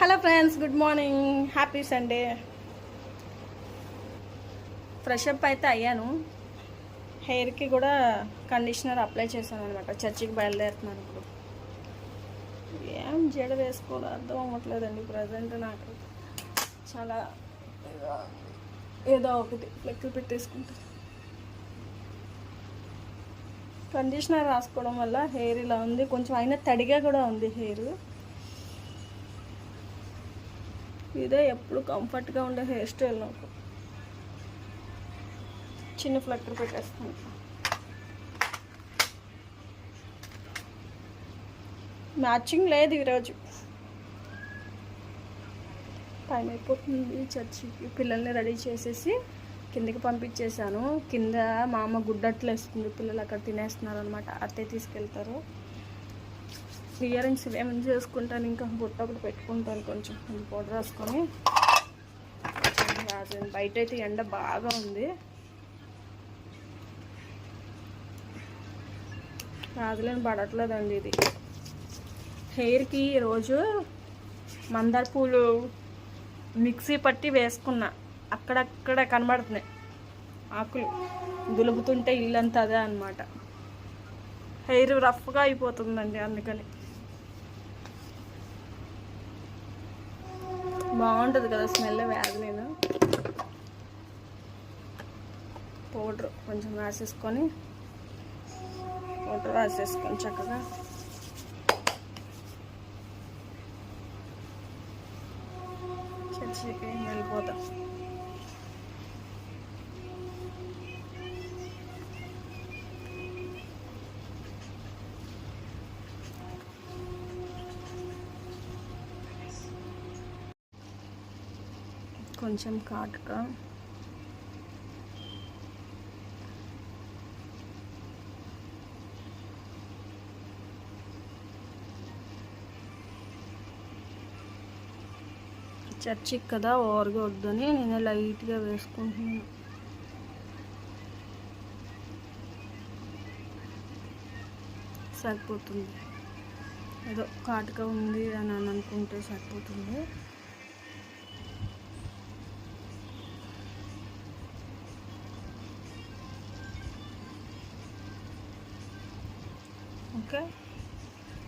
Hello friends, good morning, happy Sunday. Fresh up అయితే అయ్యాను. హెయిర్కి కూడా కండిషనర్ అప్లై చేశాను అనమాట. చర్చికి బయలుదేరుతున్నాను ఇప్పుడు. ఏం జడ వేసుకోవాలి అర్థం అవ్వట్లేదండి ప్రజెంట్. నాకు చాలా ఏదో ఒకటి లెక్కలు పెట్టేసుకుంటాను. కండిషనర్ రాసుకోవడం వల్ల హెయిర్ ఇలా ఉంది, కొంచెం అయినా తడిగా కూడా ఉంది హెయిర్. ఇదే ఎప్పుడు కంఫర్ట్గా ఉండే హెయిర్ స్టైల్. నాకు చిన్న ఫ్లక్కర్ పెట్టేస్తాను. మ్యాచింగ్ లేదు ఈరోజు. టైం అయిపోతుంది. చర్చికి పిల్లల్ని రెడీ చేసేసి కిందకి పంపించేశాను. కింద మా అమ్మ గుడ్డట్లు వేస్తుంది, పిల్లలు అక్కడ తినేస్తున్నారు అనమాట. అత్తే తీసుకెళ్తారు. ఇయర్ రింగ్స్ ఏమైనా చేసుకుంటాను, ఇంకా బుట్ట ఒకటి పెట్టుకుంటాను. కొంచెం పౌడర్ రాసుకొని రాజండి. బయట అయితే ఎండ బాగా ఉంది. రాజులేని పడట్లేదండి. ఇది హెయిర్కి ఈరోజు మందార పూలు మిక్సీ పట్టి వేసుకున్నా. అక్కడక్కడ కనబడుతున్నాయి ఆకులు, దులుపుతుంటే ఇల్లంతా అదే అనమాట. హెయిర్ రఫ్గా అయిపోతుందండి, అందుకని. బాగుంటుంది కదా స్మెల్. వ్యాధిలేను పౌడర్ కొంచెం రాసేసుకొని చక్కగా చర్చికి వెళ్ళిపోతాం. కొంచెం కాటుగా చర్చికి కదా, ఓవర్గా వద్దని నేను లైట్గా వేసుకుంటున్నాను. సరిపోతుంది. ఏదో కాటుగా ఉంది అని అనుకుంటే సరిపోతుంది. ఓకే,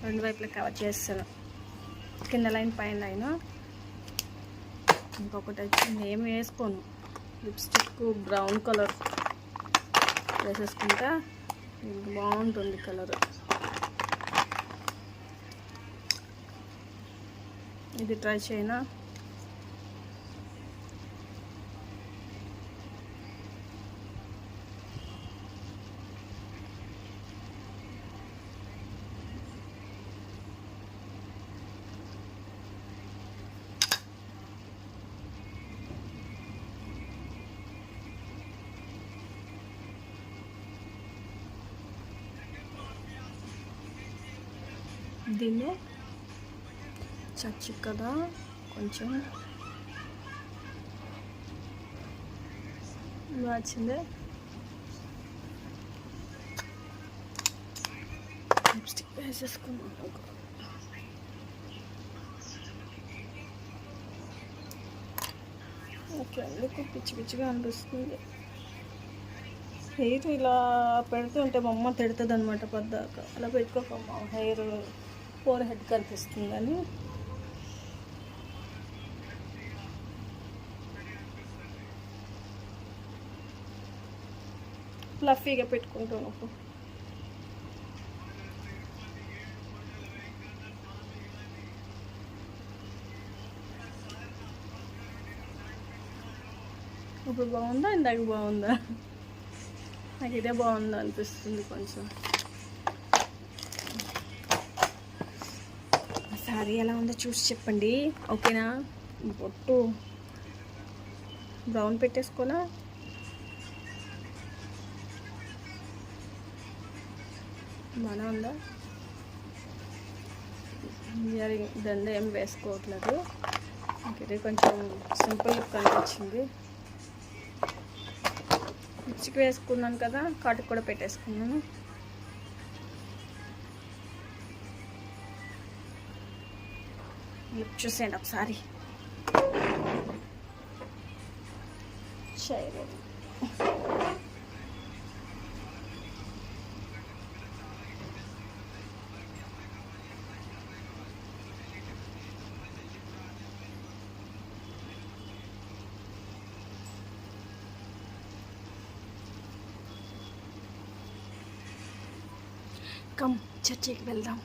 రెండు వైపులా కవర్ చేస్తాను. కింద లైన్ పైన లైన్. ఇంకొకటి వచ్చింది, ఏమి వేసుకోను. లిప్స్టిక్ బ్రౌన్ కలర్ వేసేసుకుంటా. బాగుంటుంది కలర్. ఇది ట్రై చేయనా? దీన్ని చర్చి కదా, కొంచెం వచ్చిందే. లిప్స్టిక్ వేసేసుకున్నాను. ఓకే, ఎందుకు పిచ్చి పిచ్చిగా అనిపిస్తుంది. హెయిర్ ఇలా పెడుతుంటే మా అమ్మ తిడుతుంది అనమాట. పద్దాక అలా పెట్టుకోకమ్మా, హెయిర్ ఫోర్ హెడ్ కనిపిస్తుందని. ఫ్లఫీగా పెట్టుకుంటాను. ఇప్పుడు బాగుందా, ఇందాక బాగుందా? నాకు ఇదే బాగుందా అనిపిస్తుంది కొంచెం. సారీ ఎలా ఉందో చూసి చెప్పండి, ఓకేనా? బొట్టు బ్రౌన్ పెట్టేసుకోనా? బాగా ఉందా? ఇయర్ రింగ్ దండ ఏం వేసుకోవట్లేదు. ఇది కొంచెం సింపుల్ లుక్ అనిపించింది. లిప్స్టిక్ వేసుకున్నాను కదా, కాటుకు కూడా పెట్టేసుకున్నాను. చూసేయండి ఒకసారి. చేయలేదు. కమ్ చర్చికి వెళ్దాం.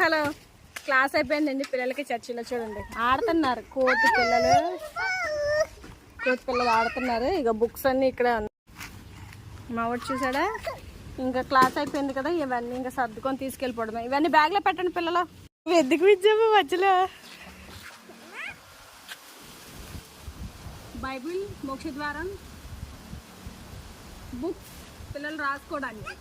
హలో, క్లాస్ అయిపోయిందండి. పిల్లలకి చర్చిలో చూడండి ఆడుతున్నారు. కోతి పిల్లలు ఆడుతున్నారు. ఇక బుక్స్ అన్నీ ఇక్కడే ఉన్నాయి. మా వాడు చూసాడా, ఇంకా క్లాస్ అయిపోయింది కదా, ఇవన్నీ ఇంకా సర్దుకొని తీసుకెళ్ళిపోవడమే. ఇవన్నీ బ్యాగ్లో పెట్టండి పిల్లలు. ఎందుకు ఇచ్చాము మధ్యలో? బైబిల్, మోక్షద్వారం, బుక్స్ పిల్లలు రాసుకోవడానికి.